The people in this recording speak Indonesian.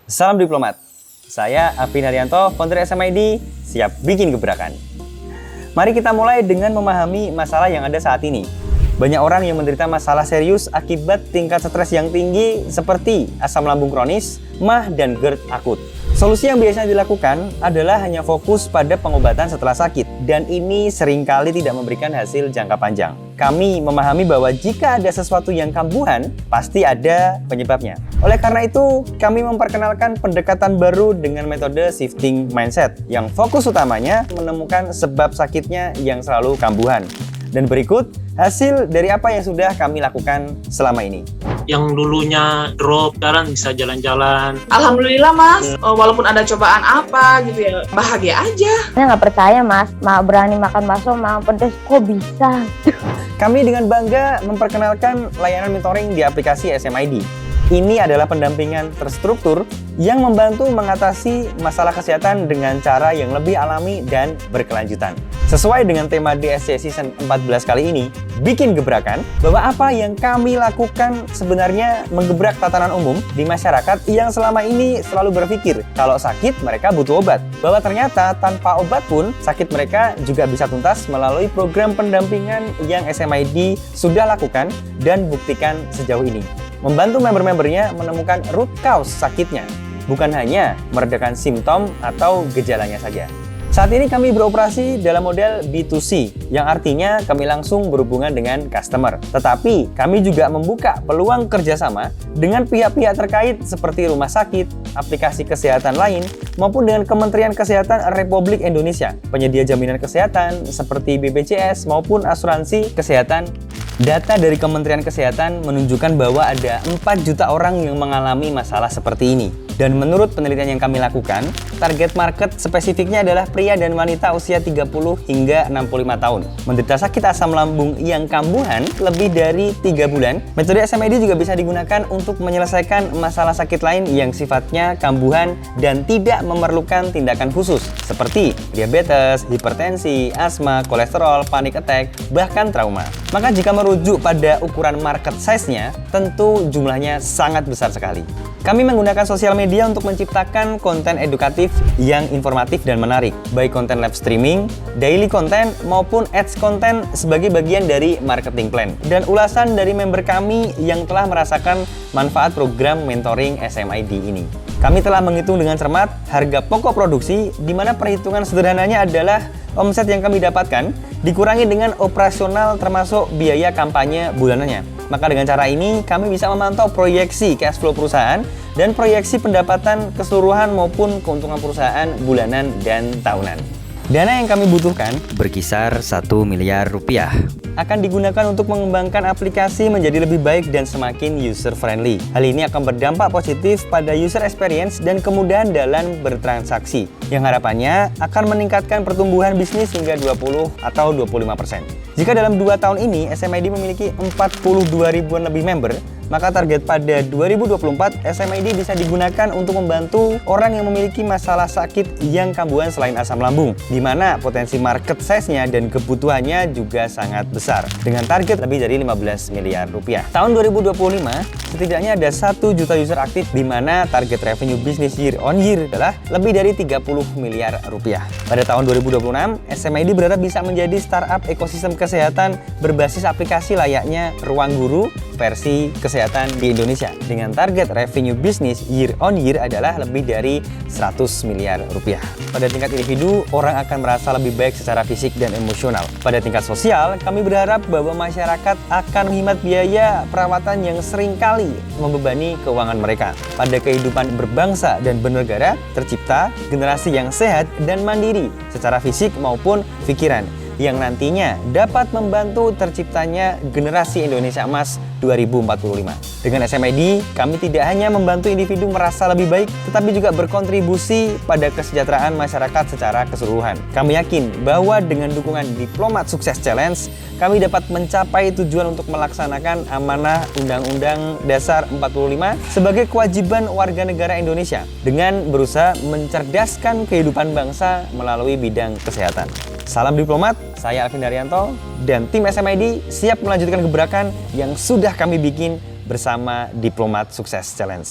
Salam diplomat. Saya Alvin Haryanto, founder SMID, siap bikin gebrakan. Mari kita mulai dengan memahami masalah yang ada saat ini. Banyak orang yang menderita masalah serius akibat tingkat stres yang tinggi seperti asam lambung kronis, MAH, dan GERD akut. Solusi yang biasanya dilakukan adalah hanya fokus pada pengobatan setelah sakit, dan ini seringkali tidak memberikan hasil jangka panjang. Kami memahami bahwa jika ada sesuatu yang kambuhan, pasti ada penyebabnya. Oleh karena itu, kami memperkenalkan pendekatan baru dengan metode shifting mindset, yang fokus utamanya menemukan sebab sakitnya yang selalu kambuhan. Dan berikut hasil dari apa yang sudah kami lakukan selama ini. Yang dulunya drop, sekarang bisa jalan-jalan. Alhamdulillah Mas, walaupun ada cobaan apa gitu ya, bahagia aja. Saya nggak percaya Mas, berani makan bakso sama pedes, kok bisa? Kami dengan bangga memperkenalkan layanan mentoring di aplikasi SMID. Ini adalah pendampingan terstruktur yang membantu mengatasi masalah kesehatan dengan cara yang lebih alami dan berkelanjutan. Sesuai dengan tema DSC Season 14 kali ini, bikin gebrakan, bahwa apa yang kami lakukan sebenarnya menggebrak tatanan umum di masyarakat yang selama ini selalu berpikir kalau sakit mereka butuh obat. Bahwa ternyata tanpa obat pun sakit mereka juga bisa tuntas melalui program pendampingan yang SMID sudah lakukan dan buktikan sejauh ini. Membantu member-membernya menemukan root cause sakitnya, bukan hanya meredakan simptom atau gejalanya saja. Saat ini kami beroperasi dalam model B2C, yang artinya kami langsung berhubungan dengan customer. Tetapi kami juga membuka peluang kerjasama dengan pihak-pihak terkait seperti rumah sakit, aplikasi kesehatan lain, maupun dengan Kementerian Kesehatan Republik Indonesia, penyedia jaminan kesehatan seperti BPJS maupun asuransi kesehatan. Data dari Kementerian Kesehatan menunjukkan bahwa ada 4 juta orang yang mengalami masalah seperti ini. Dan menurut penelitian yang kami lakukan, target market spesifiknya adalah pria dan wanita usia 30 hingga 65 tahun. Menderita sakit asam lambung yang kambuhan lebih dari 3 bulan, metode SMID juga bisa digunakan untuk menyelesaikan masalah sakit lain yang sifatnya kambuhan dan tidak memerlukan tindakan khusus, seperti diabetes, hipertensi, asma, kolesterol, panic attack, bahkan trauma. Maka jika merujuk pada ukuran market size-nya, tentu jumlahnya sangat besar sekali. Kami menggunakan sosial media untuk menciptakan konten edukatif yang informatif dan menarik, baik konten live streaming, daily content, maupun ads konten sebagai bagian dari marketing plan. Dan ulasan dari member kami yang telah merasakan manfaat program mentoring SMID ini. Kami telah menghitung dengan cermat harga pokok produksi, di mana perhitungan sederhananya adalah omset yang kami dapatkan dikurangi dengan operasional termasuk biaya kampanye bulanannya. Maka dengan cara ini kami bisa memantau proyeksi cash flow perusahaan dan proyeksi pendapatan keseluruhan maupun keuntungan perusahaan bulanan dan tahunan. Dana yang kami butuhkan berkisar 1 miliar rupiah. Akan digunakan untuk mengembangkan aplikasi menjadi lebih baik dan semakin user friendly. Hal ini akan berdampak positif pada user experience dan kemudahan dalam bertransaksi, yang harapannya akan meningkatkan pertumbuhan bisnis hingga 20 atau 25%. Jika dalam 2 tahun ini SMID memiliki 42 ribuan lebih member, maka target pada 2024 SMID bisa digunakan untuk membantu orang yang memiliki masalah sakit yang kambuhan selain asam lambung, di mana potensi market size-nya dan kebutuhannya juga sangat besar, dengan target lebih dari 15 miliar rupiah. Tahun 2025, setidaknya ada 1 juta user aktif, di mana target revenue bisnis year on year adalah lebih dari 30 miliar rupiah. Pada tahun 2026, SMID berharap bisa menjadi startup ekosistem kesehatan berbasis aplikasi layaknya Ruang Guru versi kesehatan di Indonesia, dengan target revenue bisnis year on year adalah lebih dari 100 miliar rupiah. Pada tingkat individu, orang akan merasa lebih baik secara fisik dan emosional. Pada tingkat sosial, kami berharap bahwa masyarakat akan menghemat biaya perawatan yang seringkali membebani keuangan mereka. Pada kehidupan berbangsa dan bernegara, tercipta generasi yang sehat dan mandiri secara fisik maupun pikiran, yang nantinya dapat membantu terciptanya generasi Indonesia Emas 2045. Dengan SMID, kami tidak hanya membantu individu merasa lebih baik, tetapi juga berkontribusi pada kesejahteraan masyarakat secara keseluruhan. Kami yakin bahwa dengan dukungan Diplomat Sukses Challenge, kami dapat mencapai tujuan untuk melaksanakan amanah Undang-Undang Dasar 45 sebagai kewajiban warga negara Indonesia dengan berusaha mencerdaskan kehidupan bangsa melalui bidang kesehatan. Salam diplomat, saya Alvin Haryanto dan tim SMID siap melanjutkan gebrakan yang sudah kami bikin bersama Diplomat Sukses Challenge.